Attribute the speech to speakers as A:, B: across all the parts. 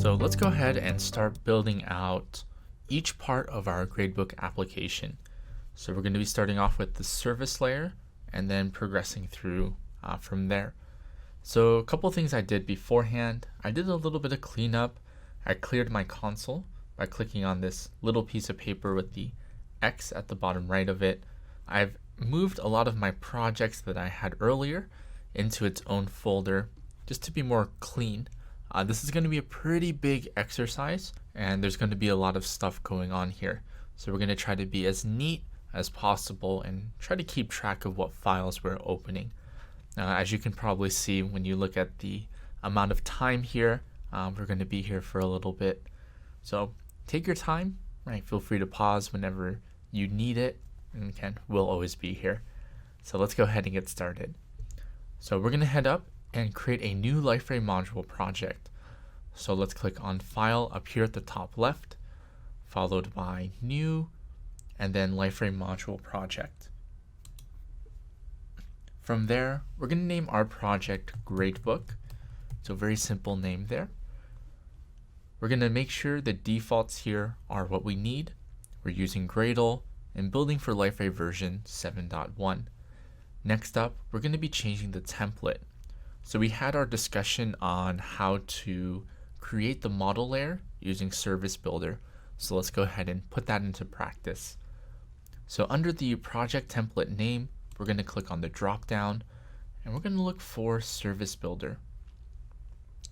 A: So let's go ahead and start building out each part of our gradebook application. So we're going to be starting off with the service layer and then progressing through from there. So a couple things I did beforehand. I did a little bit of cleanup. I cleared my console by clicking on this little piece of paper with the X at the bottom right of it. I've moved a lot of my projects that I had earlier into its own folder just to be more clean. This is going to be a pretty big exercise, and there's going to be a lot of stuff going on here. So we're going to try to be as neat as possible and try to keep track of what files we're opening. As you can probably see when you look at the amount of time here, we're going to be here for a little bit. So take your time, right? Feel free to pause whenever you need it, and again, we'll always be here. So let's go ahead and get started. So we're going to head up and create a new Liferay module project. So let's click on File up here at the top left, followed by New, and then Liferay module project. From there, we're going to name our project Gradebook. So very simple name there. We're going to make sure the defaults here are what we need. We're using Gradle and building for Liferay version 7.1. Next up, we're going to be changing the template. So we had our discussion on how to create the model layer using Service Builder. So let's go ahead and put that into practice. So under the project template name, we're going to click on the drop down and we're going to look for Service Builder.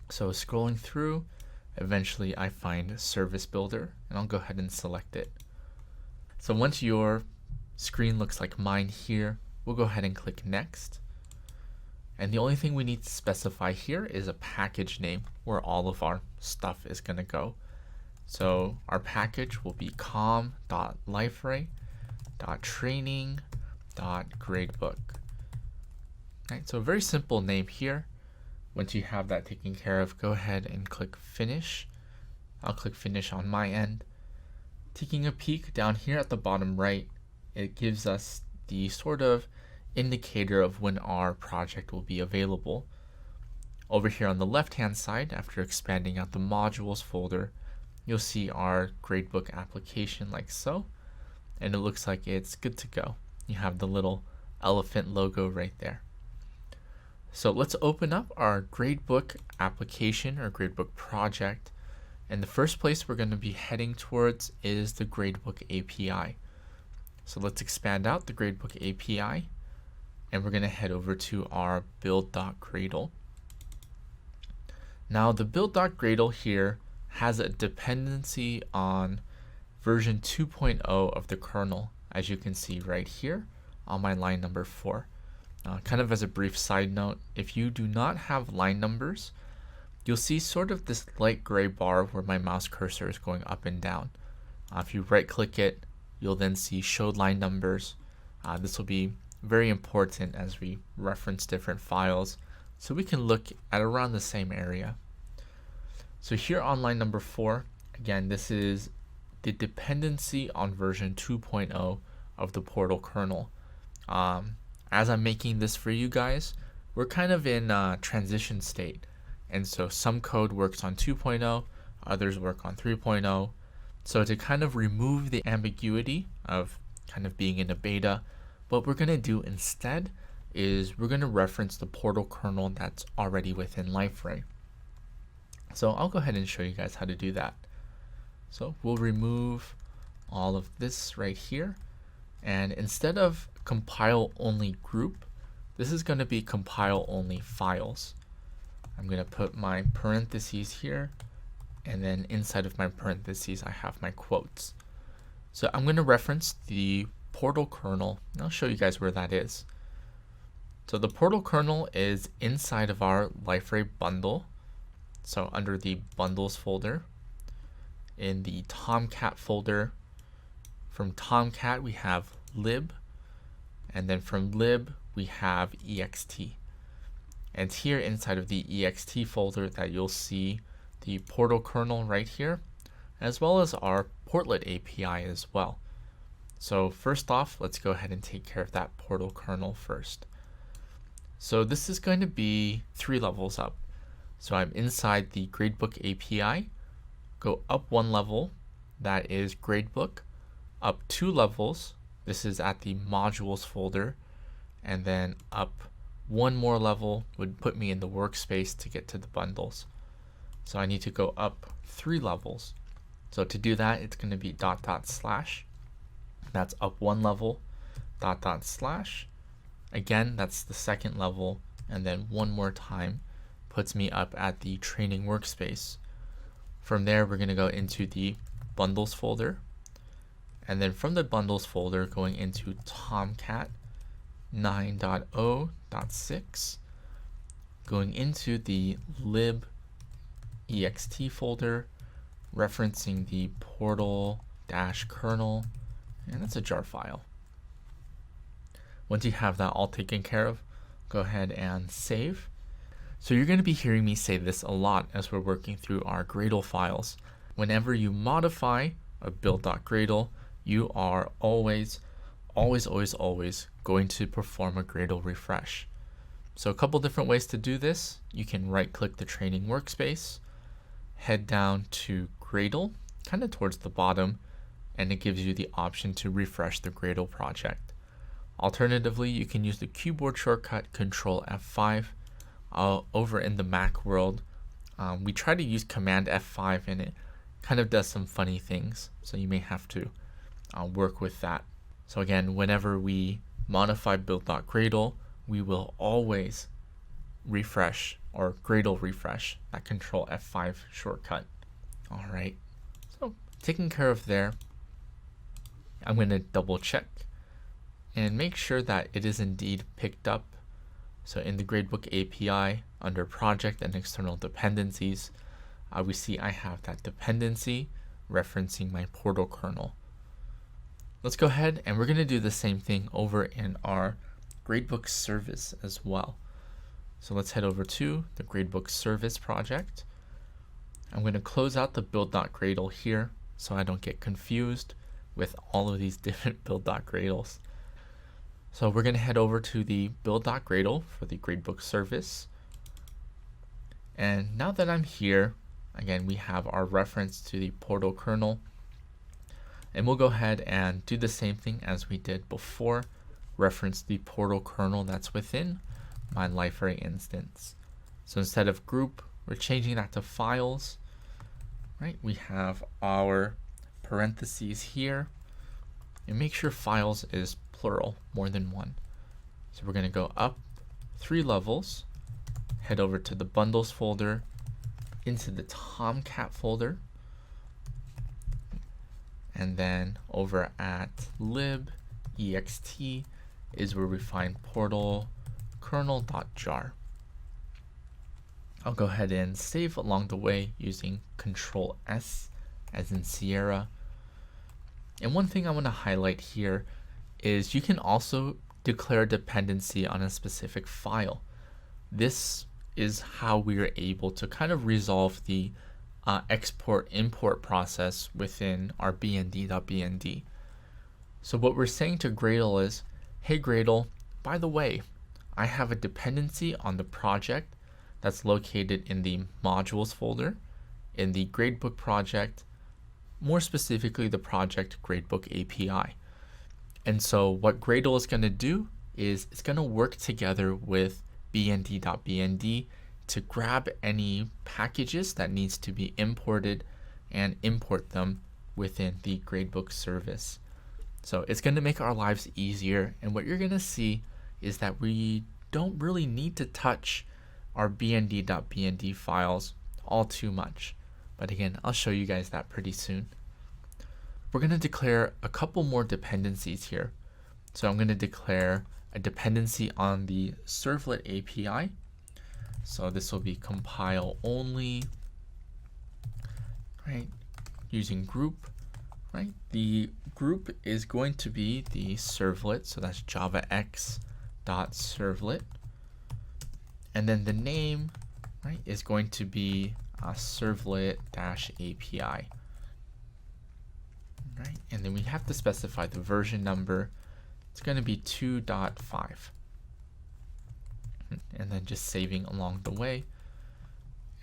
A: So scrolling through, eventually I find Service Builder and I'll go ahead and select it. So once your screen looks like mine here, we'll go ahead and click Next. And the only thing we need to specify here is a package name where all of our stuff is going to go. So our package will be com.liferay.training.gradebook. Right, so a very simple name here. Once you have that taken care of, go ahead and click Finish. I'll click Finish on my end. Taking a peek down here at the bottom right, it gives us the sort of indicator of when our project will be available. Over here on the left hand side, after expanding out the modules folder, you'll see our gradebook application like so, and it looks like it's good to go. You have the little elephant logo right there. So let's open up our gradebook application or gradebook project, and the first place we're going to be heading towards is the gradebook API. So let's expand out the gradebook API, and we're going to head over to our build.gradle. Now the build.gradle here has a dependency on version 2.0 of the kernel, as you can see right here on my line number 4. Kind of as a brief side note, if you do not have line numbers, you'll see sort of this light gray bar where my mouse cursor is going up and down. If you right click it, you'll then see show line numbers. This will be very important as we reference different files, so we can look at around the same area. So here on line number 4, again, this is the dependency on version 2.0 of the Portal kernel. As I'm making this for you guys, we're kind of in transition state, and so some code works on 2.0, others work on 3.0. So to kind of remove the ambiguity of kind of being in a beta, what we're going to do instead is we're going to reference the Portal kernel that's already within Liferay. So I'll go ahead and show you guys how to do that. So we'll remove all of this right here, and instead of compile only group, this is going to be compile only files. I'm going to put my parentheses here, and then inside of my parentheses I have my quotes. So I'm going to reference the Portal kernel, and I'll show you guys where that is. So the Portal kernel is inside of our Liferay bundle. So under the bundles folder, in the Tomcat folder, from Tomcat we have lib, and then from lib we have ext. And here inside of the ext folder that you'll see the Portal kernel right here, as well as our Portlet API as well. So first off, let's go ahead and take care of that Portal kernel first. So this is going to be 3 levels up. So I'm inside the Gradebook API, go up 1 level, that is gradebook, up 2 levels, this is at the modules folder, and then up 1 more level would put me in the workspace to get to the bundles. So I need to go up 3 levels. So to do that, it's going to be .. That's up 1 level, .. Again, that's the second level, and then one more time puts me up at the training workspace. From there, we're going to go into the bundles folder, and then from the bundles folder, going into Tomcat 9.0.6, going into the lib.ext folder, referencing the portal-kernel, and that's a jar file. Once you have that all taken care of, go ahead and save. So you're going to be hearing me say this a lot as we're working through our Gradle files. Whenever you modify a build.gradle, you are always going to perform a Gradle refresh. So a couple different ways to do this. You can right-click the training workspace, head down to Gradle, kind of towards the bottom, and it gives you the option to refresh the Gradle project. Alternatively, you can use the keyboard shortcut Control F5. Over in the Mac world, we try to use Command F5, and it kind of does some funny things, so you may have to work with that. So again, whenever we modify build.gradle, we will always refresh or Gradle refresh that Control F5 shortcut. All right, so taken care of there. I'm going to double check and make sure that it is indeed picked up. So in the Gradebook API, under Project and External Dependencies, we see I have that dependency referencing my portal kernel. Let's go ahead and we're going to do the same thing over in our Gradebook service as well. So let's head over to the Gradebook service project. I'm going to close out the build.gradle here so I don't get confused with all of these different build.gradles. So we're going to head over to the build.gradle for the Gradebook service. And now that I'm here, again, we have our reference to the portal kernel. And we'll go ahead and do the same thing as we did before, reference the portal kernel that's within my Liferay instance. So instead of group, we're changing that to files. Right? We have our parentheses here. And make sure files is plural, more than one. So we're going to go up 3 levels, head over to the bundles folder, into the Tomcat folder, and then over at lib.ext is where we find portal kernel.jar. I'll go ahead and save along the way using Control S as in Sierra. And one thing I want to highlight here is you can also declare dependency on a specific file. This is how we are able to kind of resolve the export-import process within our bnd.bnd. So what we're saying to Gradle is, hey Gradle, by the way, I have a dependency on the project that's located in the modules folder in the Gradebook project, more specifically the project Gradebook API. And so what Gradle is going to do is it's going to work together with bnd.bnd to grab any packages that needs to be imported and import them within the Gradebook service. So it's going to make our lives easier, and what you're going to see is that we don't really need to touch our bnd.bnd files all too much. But again, I'll show you guys that pretty soon. We're going to declare a couple more dependencies here. So I'm going to declare a dependency on the servlet API. So this will be compile only, right? Using group, right? The group is going to be the servlet, so that's javax.servlet. And then the name, right, is going to be servlet-API. Right? And then we have to specify the version number. It's going to be 2.5. And then just saving along the way.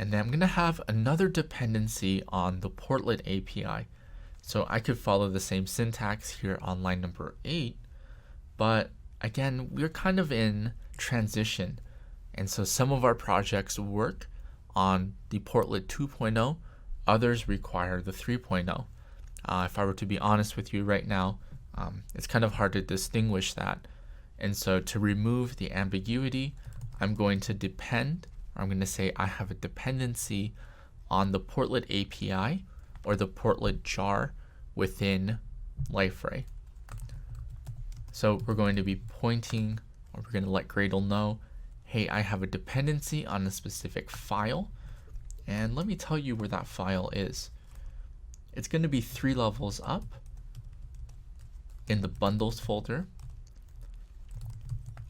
A: And then I'm going to have another dependency on the portlet API. So I could follow the same syntax here on line number 8, but again, we're kind of in transition. And so some of our projects work on the portlet 2.0, others require the 3.0. If I were to be honest with you right now, it's kind of hard to distinguish that. And so to remove the ambiguity, I'm going to I'm going to say I have a dependency on the portlet API or the portlet jar within Liferay. So we're going to be pointing, or we're going to let Gradle know, hey, I have a dependency on a specific file, and let me tell you where that file is. It's going to be 3 levels up in the bundles folder,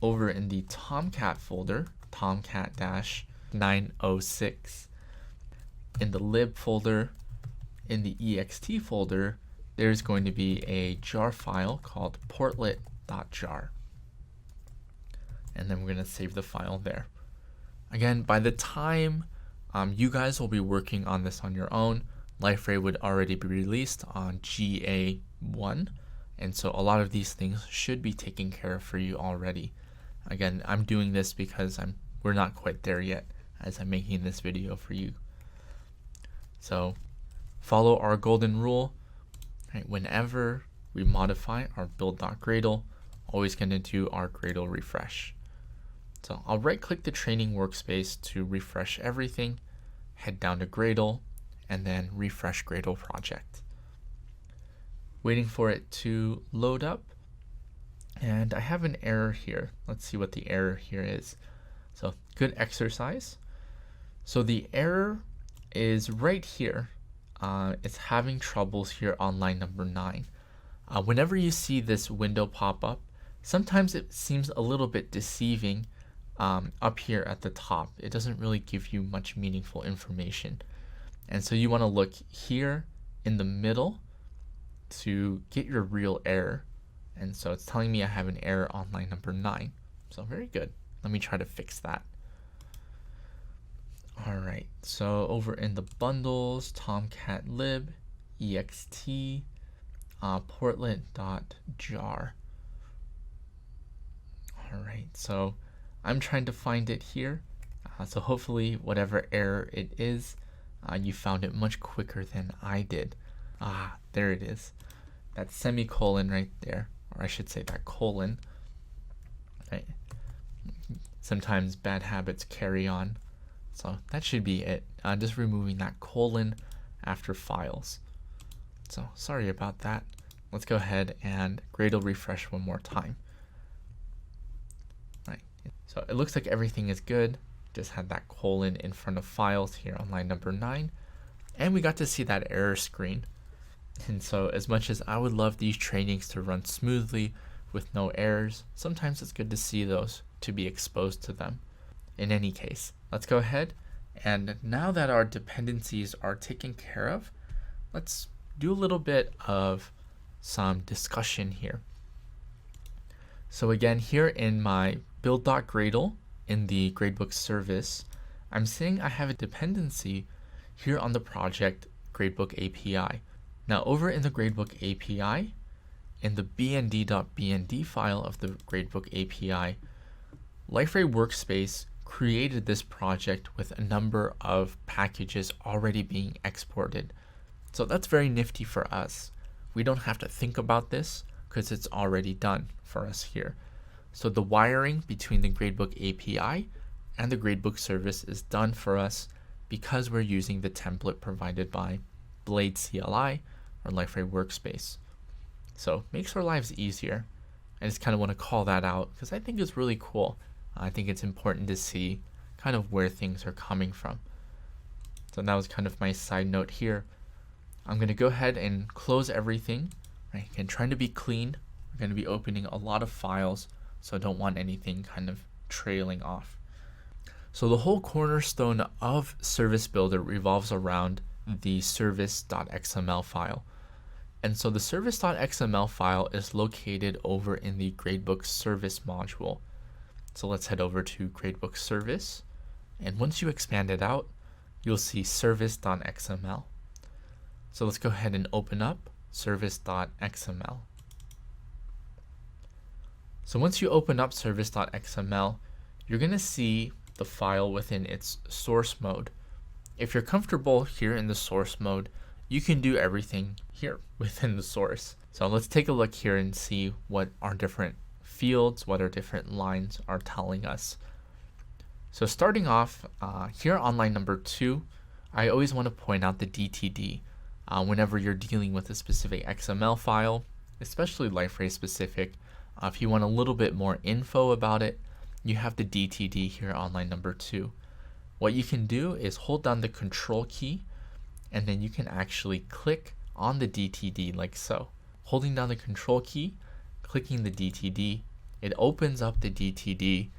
A: over in the Tomcat folder, Tomcat-906, in the lib folder, in the ext folder, there's going to be a jar file called portlet.jar. And then we're going to save the file there. Again, by the time you guys will be working on this on your own, Liferay would already be released on GA1. And so a lot of these things should be taken care of for you already. Again, I'm doing this because we're not quite there yet as I'm making this video for you. So follow our golden rule. Right, whenever we modify our build.gradle, always going to do our Gradle refresh. So I'll right click the training workspace to refresh everything, head down to Gradle, and then refresh Gradle project. Waiting for it to load up. And I have an error here. Let's see what the error here is. So good exercise. So the error is right here. It's having troubles here on line number 9. Whenever you see this window pop up, sometimes it seems a little bit deceiving up here at the top. It doesn't really give you much meaningful information. And so you want to look here in the middle to get your real error. And so it's telling me I have an error on line number 9. So very good. Let me try to fix that. All right, so over in the bundles, Tomcat lib, ext, portlet.jar. All right, so I'm trying to find it here. So hopefully whatever error it is, you found it much quicker than I did. There it is. That semicolon right there, or I should say that colon. Right. Sometimes bad habits carry on. So that should be it. Just removing that colon after files. So sorry about that. Let's go ahead and Gradle refresh one more time. Right. So it looks like everything is good. Just had that colon in front of files here on line number 9. And we got to see that error screen. And so as much as I would love these trainings to run smoothly with no errors, sometimes it's good to see those, to be exposed to them. In any case, let's go ahead, and now that our dependencies are taken care of, let's do a little bit of some discussion here. So again, here in my build.gradle in the gradebook service, I'm saying I have a dependency here on the project gradebook API. Now over in the gradebook API, in the bnd.bnd file of the gradebook API, Liferay Workspace created this project with a number of packages already being exported. So that's very nifty for us. We don't have to think about this because it's already done for us here. So the wiring between the gradebook API and the gradebook service is done for us because we're using the template provided by Blade CLI or Liferay Workspace. So it makes our lives easier. I just kind of want to call that out because I think it's really cool. I think it's important to see kind of where things are coming from. So that was kind of my side note here. I'm going to go ahead and close everything. Right? Again, trying to be clean. We're going to be opening a lot of files, so I don't want anything kind of trailing off. So the whole cornerstone of Service Builder revolves around the service.xml file. And so the service.xml file is located over in the Gradebook Service module. So let's head over to Gradebook Service. And once you expand it out, you'll see service.xml. So let's go ahead and open up service.xml. So once you open up service.xml, you're going to see the file within its source mode. If you're comfortable here in the source mode, you can do everything here within the source. So let's take a look here and see what our different fields, what our different lines are telling us. So starting off here on line number 2, I always want to point out the DTD. Whenever you're dealing with a specific XML file, especially Liferay specific, if you want a little bit more info about it, you have the DTD here on line number 2. What you can do is hold down the control key, and then you can actually click on the DTD like so. Holding down the control key, clicking the DTD, it opens up the DTD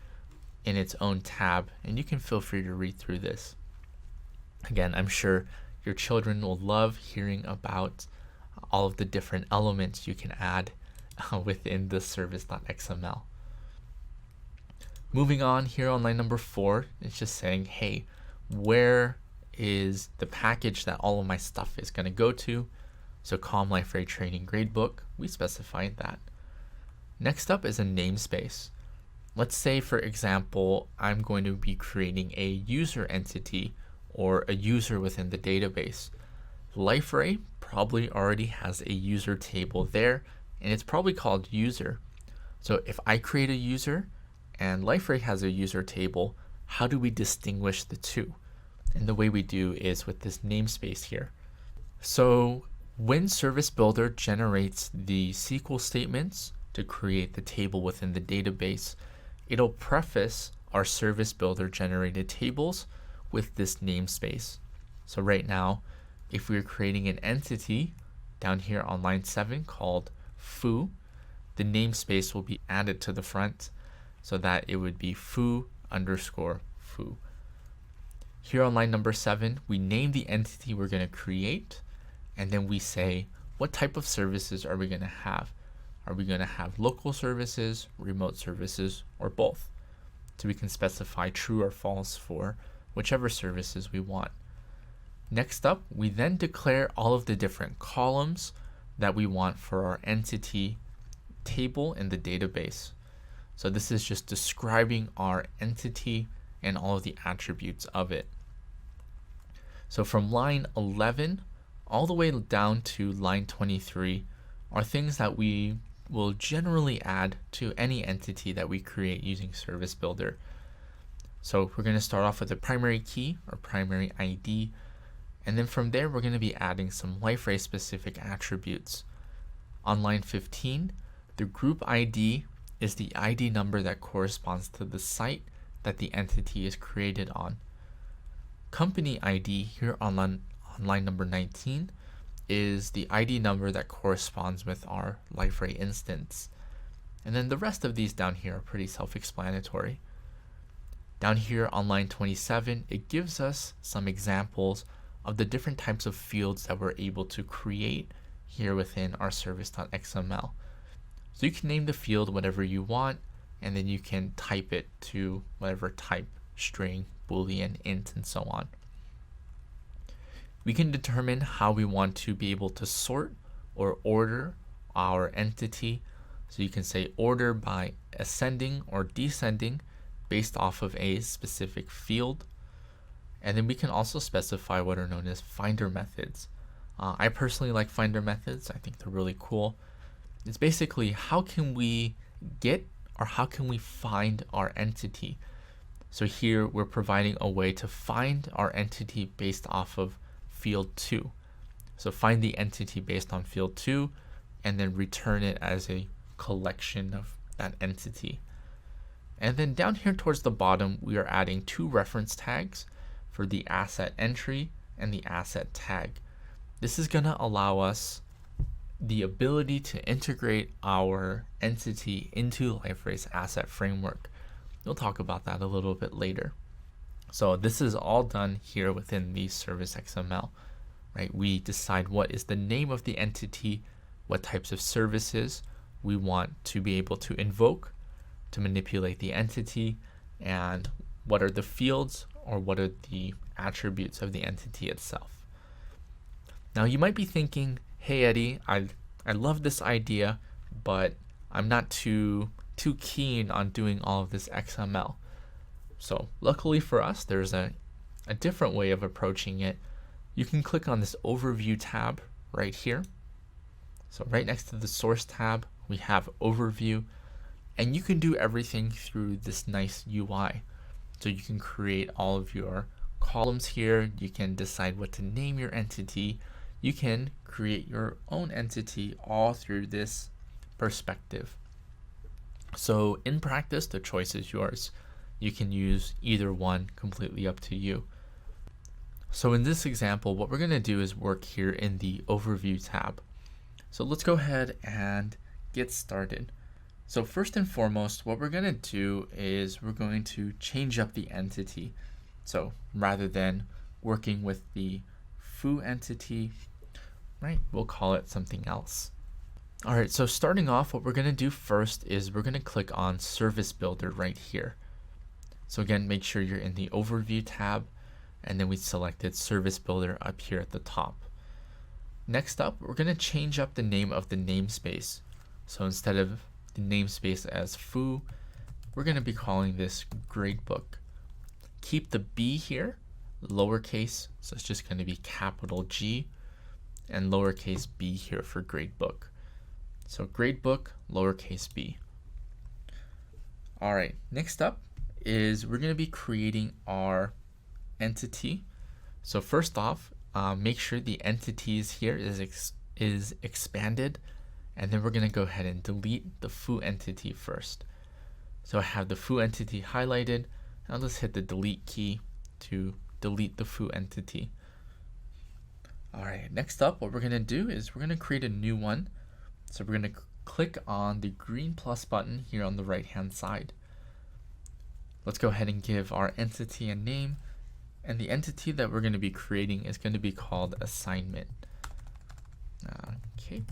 A: in its own tab, and you can feel free to read through this. Again, I'm sure your children will love hearing about all of the different elements you can add within the service.xml. Moving on here on line number 4, it's just saying, hey, where is the package that all of my stuff is going to go to? So Calm Liferay Training Gradebook, we specified that. Next up is a namespace. Let's say, for example, I'm going to be creating a user entity or a user within the database. Liferay probably already has a user table there, and it's probably called user. So if I create a user and Liferay has a user table, how do we distinguish the two? And the way we do is with this namespace here. So when Service Builder generates the SQL statements to create the table within the database, it'll preface our Service Builder generated tables with this namespace. So right now, if we're creating an entity down here on line 7 called foo, the namespace will be added to the front so that it would be foo_foo. Here on line number 7, we name the entity we're going to create, and then we say what type of services are we going to have. Are we going to have local services, remote services, or both? So we can specify true or false for whichever services we want. Next up, we then declare all of the different columns that we want for our entity table in the database. So this is just describing our entity and all of the attributes of it. So from line 11 all the way down to line 23 are things that we will generally add to any entity that we create using Service Builder. So we're going to start off with a primary key or primary ID, and then from there we're going to be adding some Liferay specific attributes. On line 15, the group ID is the ID number that corresponds to the site that the entity is created on. Company ID here on line number 19 is the ID number that corresponds with our Liferay instance. And then the rest of these down here are pretty self-explanatory. Down here on line 27, it gives us some examples of the different types of fields that we're able to create here within our service.xml. So you can name the field whatever you want, and then you can type it to whatever type, string, boolean, int, and so on. We can determine how we want to be able to sort or order our entity. So you can say order by ascending or descending based off of a specific field. And then we can also specify what are known as finder methods. I personally like finder methods. I think they're really cool. It's basically how can we get or how can we find our entity. So here we're providing a way to find our entity based off of field 2. So find the entity based on field 2 and then return it as a collection of that entity. And then down here towards the bottom, we are adding 2 reference tags for the asset entry and the asset tag. This is going to allow us the ability to integrate our entity into Liferay's asset framework. We'll talk about that a little bit later. So this is all done here within the service XML, right? We decide what is the name of the entity, what types of services we want to be able to invoke to manipulate the entity, and what are the fields or what are the attributes of the entity itself. Now you might be thinking, hey Eddie, I love this idea, but I'm not too keen on doing all of this XML. So luckily for us, there's a different way of approaching it. You can click on this overview tab right here. So right next to the source tab, we have overview, and you can do everything through this nice UI. So you can create all of your columns here. You can decide what to name your entity. You can create your own entity all through this perspective. So in practice, the choice is yours. You can use either one, completely up to you. So in this example, what we're going to do is work here in the overview tab. So let's go ahead and get started. So first and foremost, what we're going to do is we're going to change up the entity. So rather than working with the foo entity, right, we'll call it something else. All right, so starting off, what we're going to do first is we're going to click on Service Builder right here. So again, make sure you're in the Overview tab, and then we selected Service Builder up here at the top. Next up, we're going to change up the name of the namespace. So instead of the namespace as foo, we're going to be calling this gradebook. Keep the B here, lowercase, so it's just going to be capital G, and lowercase b here for gradebook. So gradebook, lowercase b. All right, next up is we're going to be creating our entity. So first off, make sure the entities here is expanded, and then we're going to go ahead and delete the foo entity first. So I have the foo entity highlighted. Now let's hit the delete key to delete the foo entity. All right, next up, what we're going to do is we're going to create a new one. So we're going to click on the green plus button here on the right hand side. Let's go ahead and give our entity a name, and the entity that we're going to be creating is going to be called assignment. Okay,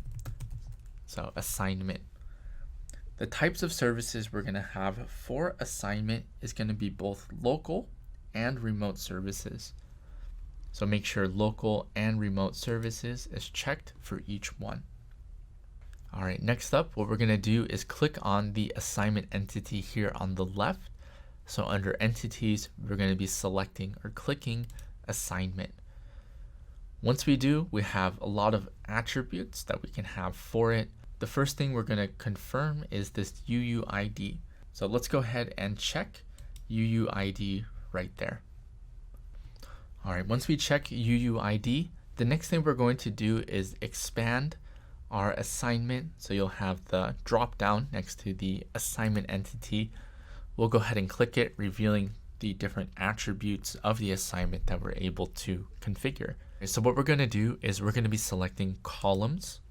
A: so assignment. The types of services we're going to have for assignment is going to be both local and remote services. So make sure local and remote services is checked for each one. All right, next up, what we're going to do is click on the assignment entity here on the left. So under entities, we're going to be selecting or clicking assignment. Once we do, we have a lot of attributes that we can have for it. The first thing we're going to confirm is this UUID. So let's go ahead and check UUID right there. All right, once we check UUID, the next thing we're going to do is expand our assignment. So you'll have the drop down next to the assignment entity. We'll go ahead and click it, revealing the different attributes of the assignment that we're able to configure. So what we're going to do is we're going to be selecting columns,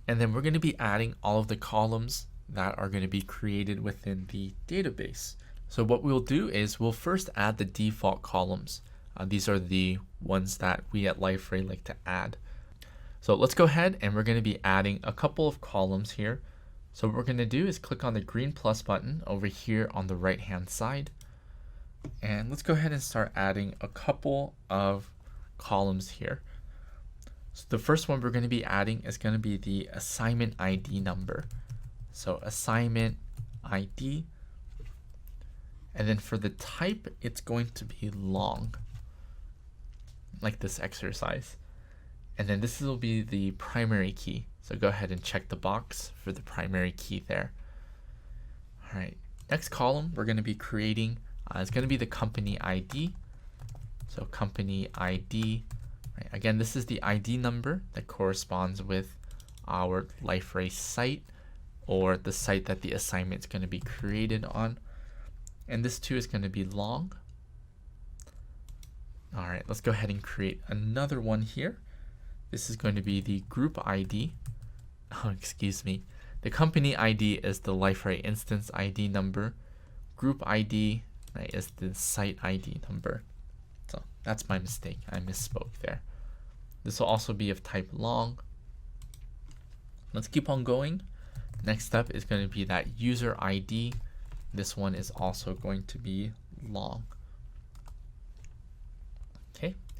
A: and then we're going to be adding all of the columns that are going to be created within the database. So what we'll do is we'll first add the default columns. These are the ones that we at Liferay like to add. So let's go ahead and we're going to be adding a couple of columns here. So what we're going to do is click on the green plus button over here on the right hand side. And let's go ahead and start adding a couple of columns here. So the first one we're going to be adding is going to be the assignment ID number. So assignment ID. And then for the type, it's going to be long, like this exercise. And then this will be the primary key. So go ahead and check the box for the primary key there. All right, next column we're going to be creating is going to be the company ID. So company ID, right? Again, this is the ID number that corresponds with our Liferay site or the site that the assignment is going to be created on. And this too is going to be long. All right, let's go ahead and create another one here. This is going to be the group ID. Oh, excuse me. The company ID is the Liferay instance ID number. Group ID, right, is the site ID number. So that's my mistake. I misspoke there. This will also be of type long. Let's keep on going. Next up is going to be that user ID. This one is also going to be long.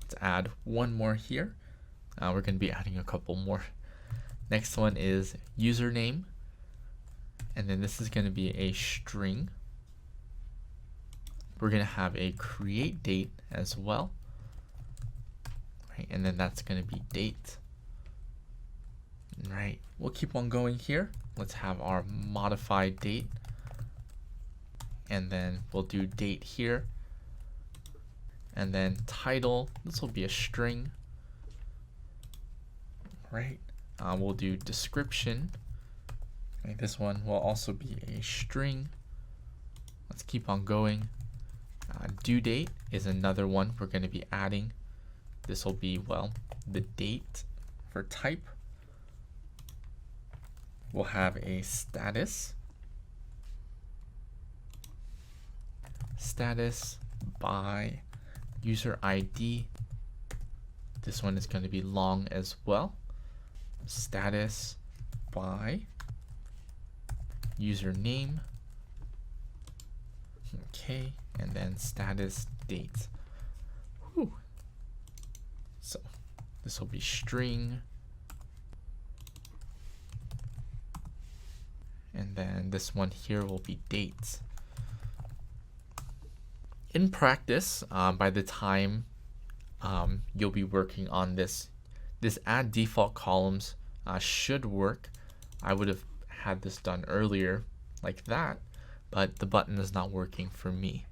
A: Let's add one more here. We're going to be adding a couple more. Next one is username, and then this is going to be a string. We're going to have a create date as well, right? And then that's going to be date. Right, we'll keep on going here. Let's have our modified date, and then we'll do date here, and then title. This will be a string, right? We'll do description. Okay, this one will also be a string. Let's keep on going. Due date is another one we're going to be adding. This will be, well, the date for type. We'll have a status. Status by user ID. This one is going to be long as well. Status by username. Okay, and then status date. Whew. So this will be string. And then this one here will be dates. In practice, by the time you'll be working on this add default columns should work. I would have had this done earlier like that, but the button is not working for me.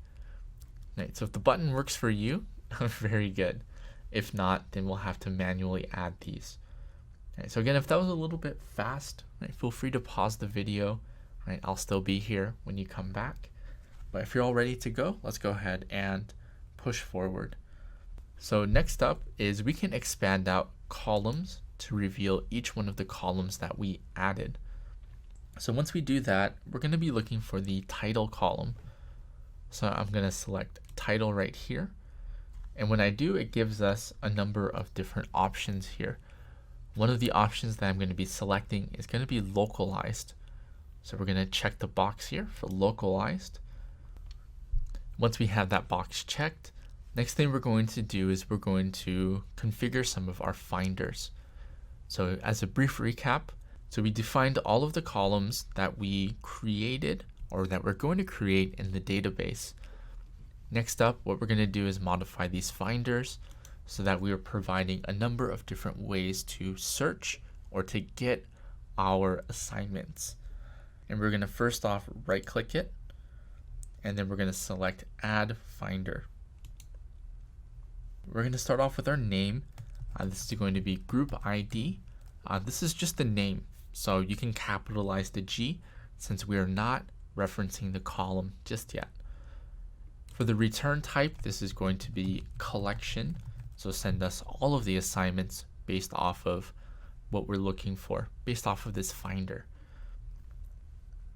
A: Right, so if the button works for you, very good. If not, then we'll have to manually add these. Right, so again, if that was a little bit fast, right, feel free to pause the video. Right, I'll still be here when you come back. But if you're all ready to go, let's go ahead and push forward. So next up is we can expand out columns to reveal each one of the columns that we added. So once we do that, we're going to be looking for the title column. So I'm going to select title right here. And when I do, it gives us a number of different options here. One of the options that I'm going to be selecting is going to be localized. So we're going to check the box here for localized. Once we have that box checked, next thing we're going to do is we're going to configure some of our finders. So as a brief recap, so we defined all of the columns that we created or that we're going to create in the database. Next up, what we're going to do is modify these finders so that we are providing a number of different ways to search or to get our assignments. And we're going to first off right click it, and then we're going to select add finder. We're going to start off with our name. This is going to be group ID. This is just the name, so you can capitalize the G since we are not referencing the column just yet. For the return type, this is going to be collection, so send us all of the assignments based off of what we're looking for, based off of this finder.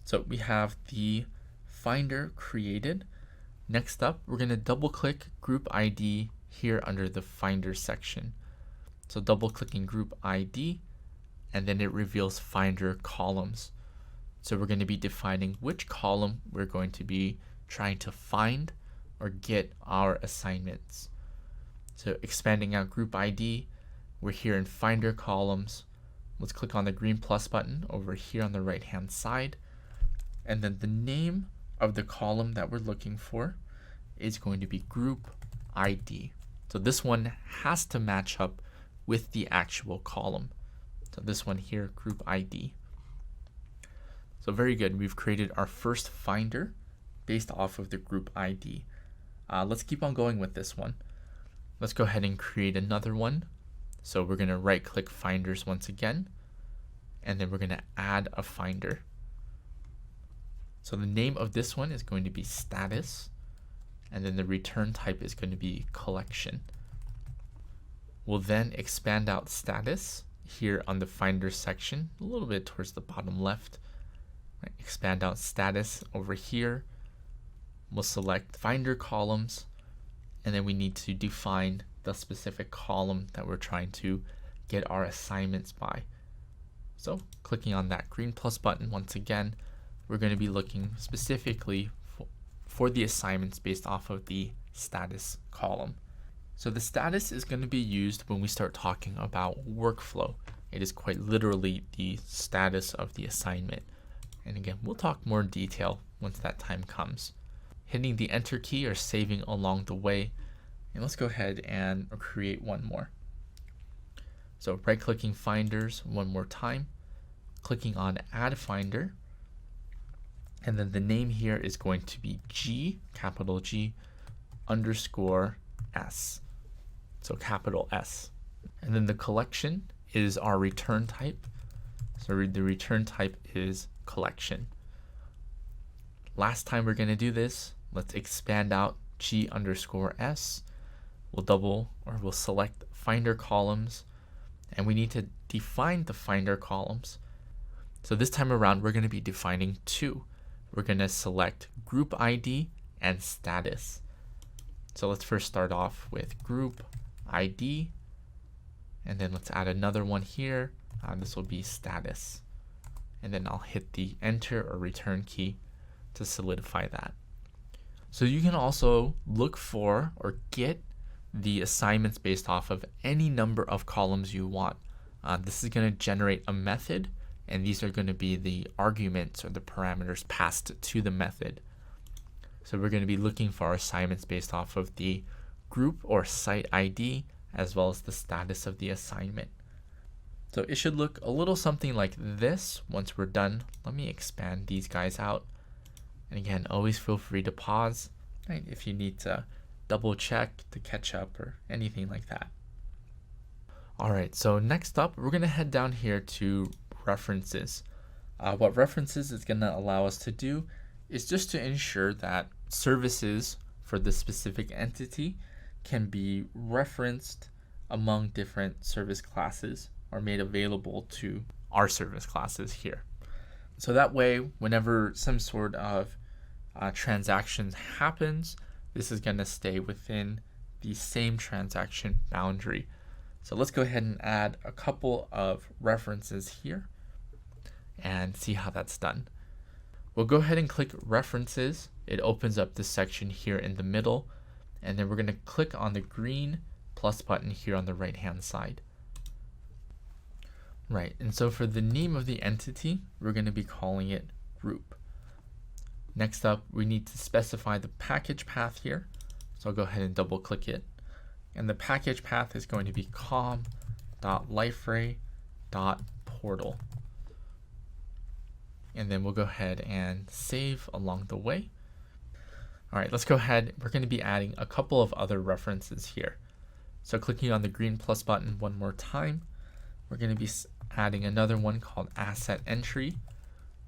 A: So we have the finder created. Next up, we're going to double click group ID here under the finder section. So double clicking group ID, and then it reveals finder columns. So we're going to be defining which column we're going to be trying to find or get our assignments. So expanding out group ID, we're here in finder columns. Let's click on the green plus button over here on the right hand side. And then the name of the column that we're looking for is going to be group ID. So this one has to match up with the actual column. So this one here, group ID. So very good. We've created our first finder based off of the group ID. Let's keep on going with this one. Let's go ahead and create another one. So we're going to right click finders once again, and then we're going to add a finder. So the name of this one is going to be status, and then the return type is going to be collection. We'll then expand out status here on the finder section, a little bit towards the bottom left. Right, expand out status over here. We'll select finder columns, and then we need to define the specific column that we're trying to get our assignments by. So clicking on that green plus button once again, we're going to be looking specifically for the assignments based off of the status column. So the status is going to be used when we start talking about workflow. It is quite literally the status of the assignment. And again, we'll talk more in detail once that time comes. Hitting the enter key or saving along the way. And let's go ahead and create one more. So right-clicking finders one more time, clicking on add finder, and then the name here is going to be G, capital G, underscore S. So capital S. And then the collection is our return type. So the return type is collection. Last time we're going to do this, let's expand out G underscore S. We'll select finder columns, and we need to define the finder columns. So this time around, we're going to be defining two. We're going to select group ID and status. So let's first start off with group ID, and then let's add another one here. This will be status. And then I'll hit the enter or return key to solidify that. So you can also look for or get the assignments based off of any number of columns you want. This is going to generate a method, and these are going to be the arguments or the parameters passed to the method. So we're going to be looking for our assignments based off of the group or site ID as well as the status of the assignment. So it should look a little something like this once we're done. Let me expand these guys out. And again, always feel free to pause, right, if you need to double check to catch up or anything like that. All right, so next up, we're going to head down here to references. What references is going to allow us to do is just to ensure that services for the specific entity can be referenced among different service classes or made available to our service classes here. So that way, whenever some sort of transactions happens, this is going to stay within the same transaction boundary. So let's go ahead and add a couple of references here and see how that's done. We'll go ahead and click references. It opens up this section here in the middle, and then we're going to click on the green plus button here on the right hand side. Right, and so for the name of the entity, we're going to be calling it group. Next up, we need to specify the package path here. So I'll go ahead and double click it. And the package path is going to be com.liferay.portal. And then we'll go ahead and save along the way. All right, let's go ahead. We're going to be adding a couple of other references here. So clicking on the green plus button one more time, we're going to be adding another one called asset entry.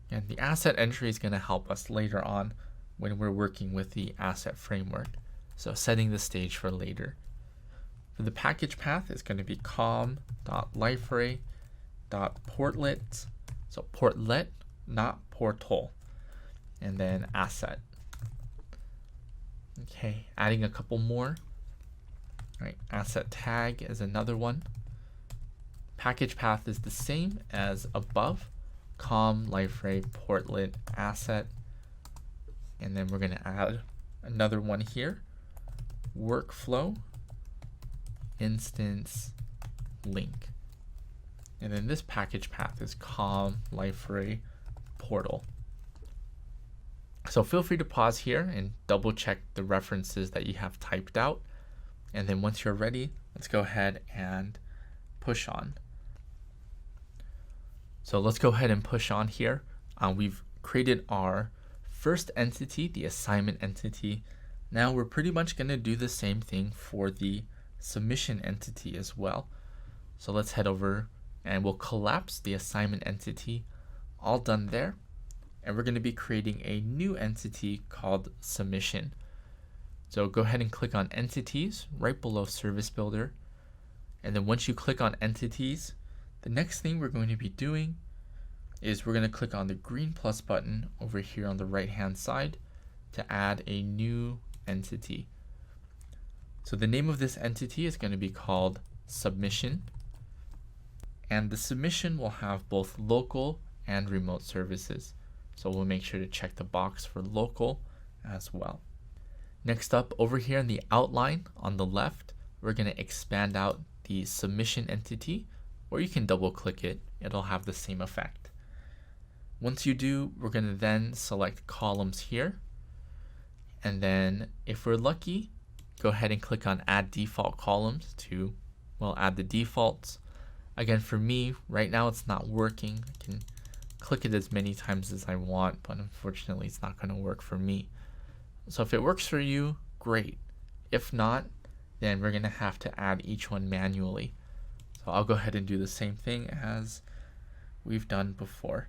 A: And the asset entry is going to help us later on when we're working with the asset framework. So setting the stage for later. For the package path, it's going to be com.liferay.portlet. So portlet, not portal. And then asset. Okay, adding a couple more. All right, asset tag is another one. Package path is the same as above. Com, Liferay, portlet, asset. And then we're going to add another one here. Workflow, instance, link. And then this package path is com, Liferay, portal. So feel free to pause here and double check the references that you have typed out. And then once you're ready, let's go ahead and push on. So let's go ahead and push on here. We've created our first entity, the assignment entity. Now we're pretty much going to do the same thing for the submission entity as well. So let's head over and we'll collapse the assignment entity. All done there. And we're going to be creating a new entity called submission. So go ahead and click on entities right below service builder. And then once you click on entities, the next thing we're going to be doing is we're going to click on the green plus button over here on the right hand side to add a new entity. So the name of this entity is going to be called submission. And the submission will have both local and remote services. So we'll make sure to check the box for local as well. Next up, over here in the outline on the left, we're going to expand out the submission entity, or you can double click it. It'll have the same effect. Once you do, we're going to then select columns here. And then if we're lucky, go ahead and click on add default columns to, well, add the defaults. Again, for me, right now it's not working. I can click it as many times as I want, but unfortunately it's not going to work for me. So if it works for you, great. If not, then we're going to have to add each one manually. So I'll go ahead and do the same thing as we've done before.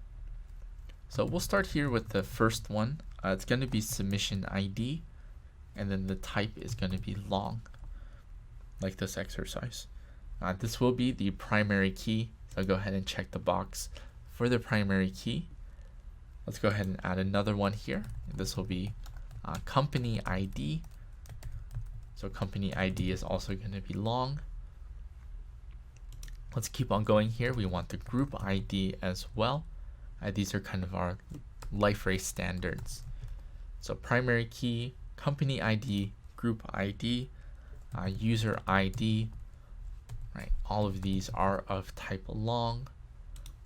A: So we'll start here with the first one. It's going to be submission ID, and then the type is going to be long, like this exercise. This will be the primary key, so I'll go ahead and check the box for the primary key. Let's go ahead and add another one here. This will be company ID. So company ID is also going to be long. Let's keep on going here. We want the group ID as well. These are kind of our Liferay standards. So primary key, company ID, group ID, user ID, right? All of these are of type long.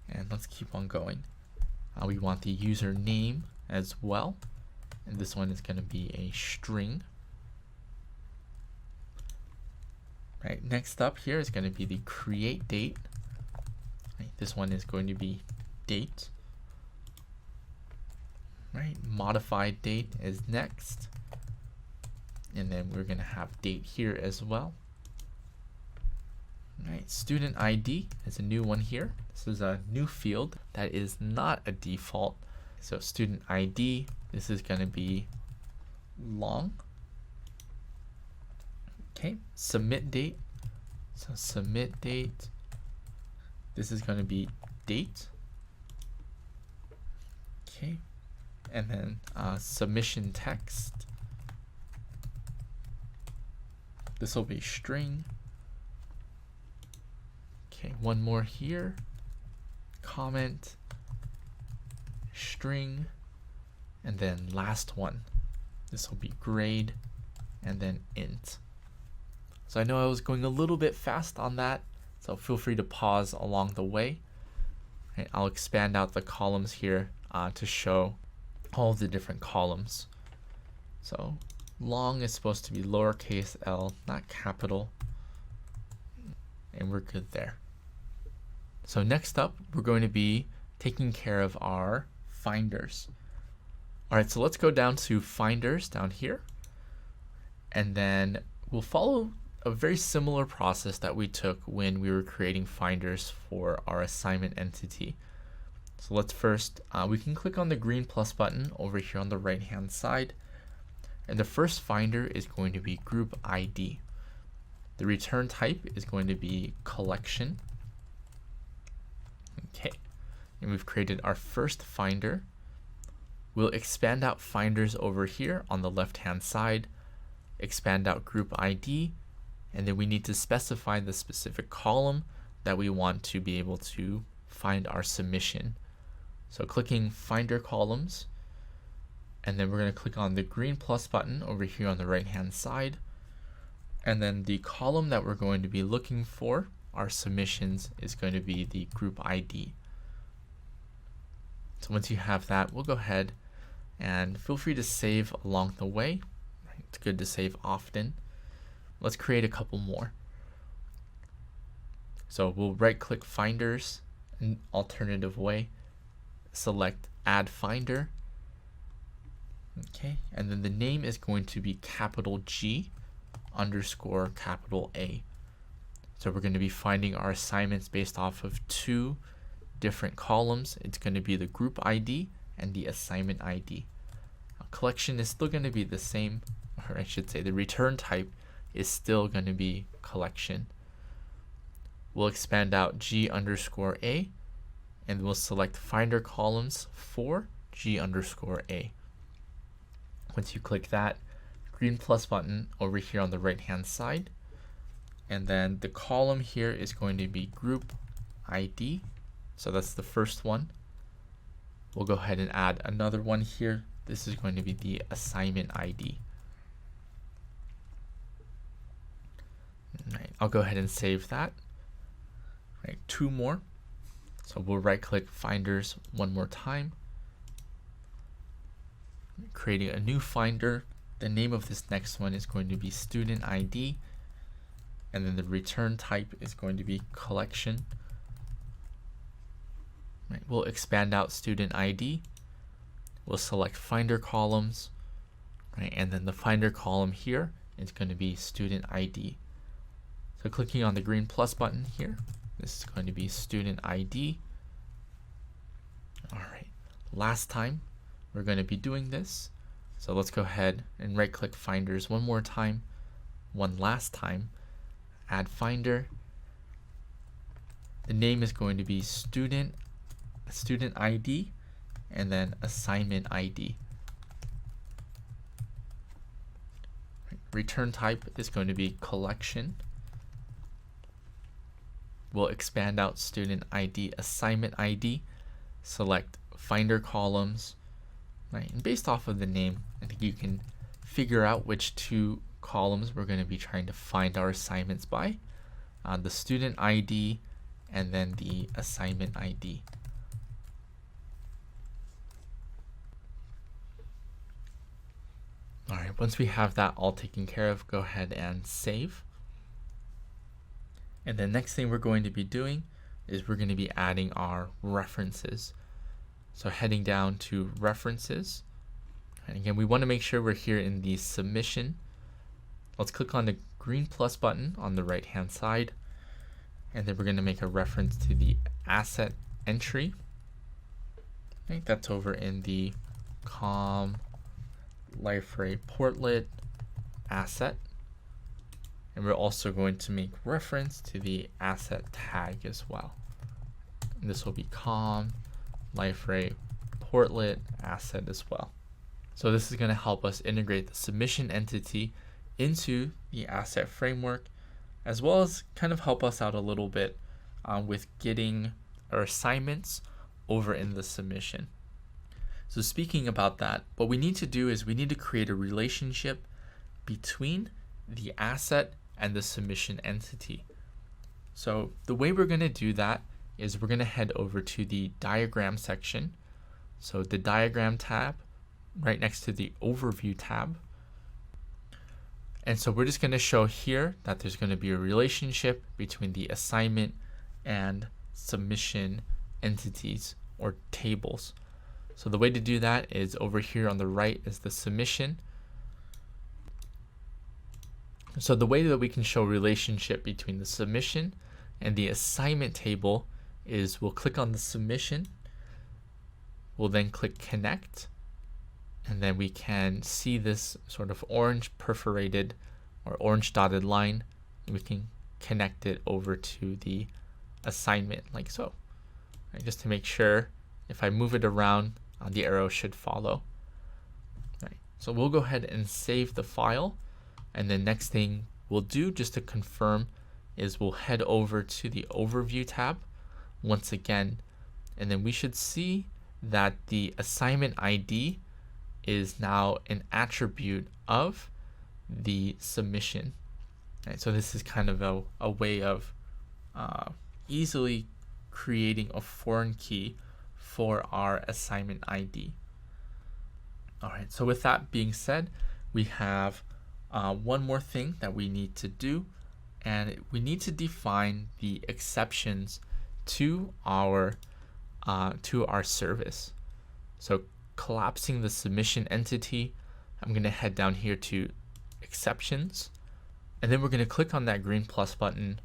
A: And let's keep on going. We want the user name as well. And this one is going to be a string. Right, next up here is going to be the create date. Right, this one is going to be date. Right, modified date is next. And then we're going to have date here as well. Right, student ID is a new one here. This is a new field that is not a default. So student ID, this is going to be long. Okay, submit date. So submit date, this is going to be date. Okay, and then submission text. This will be string. Okay, one more here. Comment, string, and then last one. This will be grade, and then int. So I know I was going a little bit fast on that, so feel free to pause along the way. Right, I'll expand out the columns here to show all of the different columns. So long is supposed to be lowercase l, not capital, and we're good there. So next up, we're going to be taking care of our finders. All right, so let's go down to finders down here, and then we'll follow a very similar process that we took when we were creating finders for our assignment entity. So let's first, we can click on the green plus button over here on the right hand side, and the first finder is going to be group ID. The return type is going to be collection. Okay, and we've created our first finder. We'll expand out finders over here on the left hand side, expand out group ID, and then we need to specify the specific column that we want to be able to find our submission. So clicking finder columns, and then we're going to click on the green plus button over here on the right hand side, and then the column that we're going to be looking for our submissions is going to be the group ID. So once you have that, we'll go ahead and feel free to save along the way. It's good to save often. Let's create a couple more. So we'll right click finders, an alternative way, select add finder. Okay, and then the name is going to be capital G underscore capital A. So we're going to be finding our assignments based off of two different columns. It's going to be the group ID and the assignment ID. Collection is still going to be the same, or I should say the return type is still going to be collection. We'll expand out G underscore A, and we'll select finder columns for G underscore A. Once you click that, green plus button over here on the right hand side, and then the column here is going to be group ID. So that's the first one. We'll go ahead and add another one here. This is going to be the assignment ID. I'll go ahead and save that. Right, 2 more. So we'll right click finders one more time, creating a new finder. The name of this next one is going to be student ID, and then the return type is going to be collection. Right, we'll expand out student ID. We'll select finder columns, right, and then the finder column here is going to be student ID. So clicking on the green plus button here, this is going to be student ID. All right, last time we're going to be doing this. So let's go ahead and right click finders one more time, one last time, add finder. The name is going to be student ID, and then assignment ID. Return type is going to be collection. We'll expand out student ID, assignment ID, select finder columns, right? And based off of the name, I think you can figure out which 2 columns we're going to be trying to find our assignments by. The student ID and then the assignment ID. All right, once we have that all taken care of, go ahead and save. And the next thing we're going to be doing is we're going to be adding our references. So heading down to references, and again, we want to make sure we're here in the submission. Let's click on the green plus button on the right hand side, and then we're going to make a reference to the asset entry. I think that's over in the Liferay portlet asset, and we're also going to make reference to the asset tag as well. And this will be Liferay portlet asset as well. So this is going to help us integrate the submission entity into the asset framework, as well as kind of help us out a little bit with getting our assignments over in the submission. So speaking about that, what we need to do is we need to create a relationship between the asset and the submission entity. So the way we're going to do that is we're going to head over to the diagram section. So the diagram tab right next to the overview tab. And so we're just going to show here that there's going to be a relationship between the assignment and submission entities or tables. So the way to do that is over here on the right is the submission. So the way that we can show relationship between the submission and the assignment table is we'll click on the submission, we'll then click connect, and then we can see this sort of orange perforated or orange dotted line. We can connect it over to the assignment like so. Right, just to make sure if I move it around, the arrow should follow. Right, so we'll go ahead and save the file, and the next thing we'll do just to confirm is we'll head over to the overview tab once again, and then we should see that the assignment ID is now an attribute of the submission. Right, so this is kind of a way of easily creating a foreign key for our assignment ID. All right, so with that being said, we have one more thing that we need to do, and we need to define the exceptions to our service. So collapsing the submission entity, I'm going to head down here to exceptions, and then we're going to click on that green plus button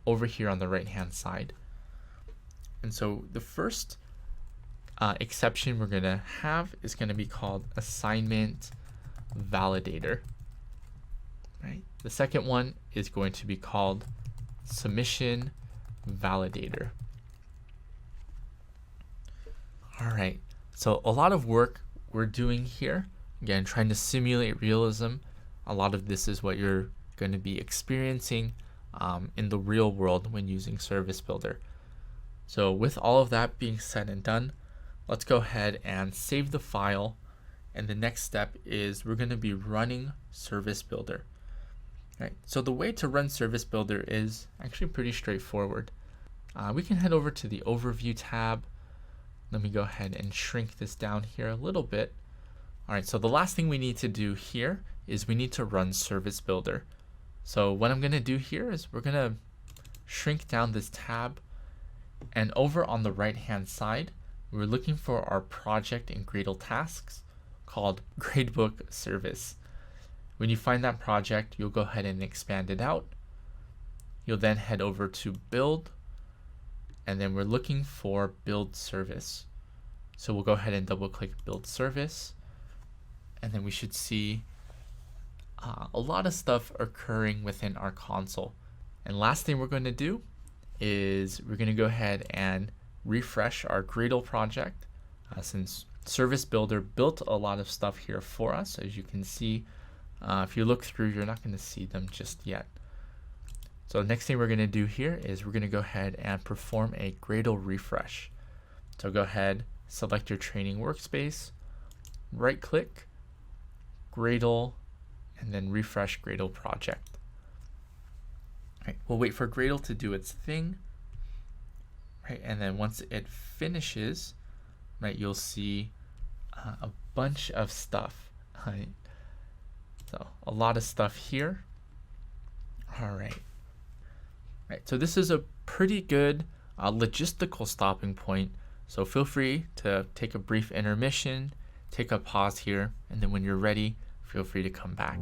A: over here on the right hand side. And so the first exception we're going to have is going to be called assignment validator. Right? The second one is going to be called submission validator. All right, so a lot of work we're doing here, again, trying to simulate realism. A lot of this is what you're going to be experiencing in the real world when using Service Builder. So with all of that being said and done, let's go ahead and save the file. And the next step is we're going to be running Service Builder. Right, so the way to run Service Builder is actually pretty straightforward. We can head over to the Overview tab. Let me go ahead and shrink this down here a little bit. All right, so the last thing we need to do here is we need to run Service Builder. So what I'm going to do here is we're going to shrink down this tab, and over on the right hand side we're looking for our project in Gradle tasks called Gradebook Service. When you find that project, you'll go ahead and expand it out. You'll then head over to Build, and then we're looking for Build Service. So we'll go ahead and double click Build Service, and then we should see a lot of stuff occurring within our console. And last thing we're going to do is we're going to go ahead and refresh our Gradle project, since Service Builder built a lot of stuff here for us. As you can see, if you look through, you're not going to see them just yet. So the next thing we're going to do here is we're going to go ahead and perform a Gradle refresh. So go ahead, select your training workspace, right click, Gradle, and then refresh Gradle project. Right, we'll wait for Gradle to do its thing. Right, and then once it finishes, right, you'll see a bunch of stuff. Right? So a lot of stuff here. All right. Right, so this is a pretty good logistical stopping point. So feel free to take a brief intermission, take a pause here, and then when you're ready, feel free to come back.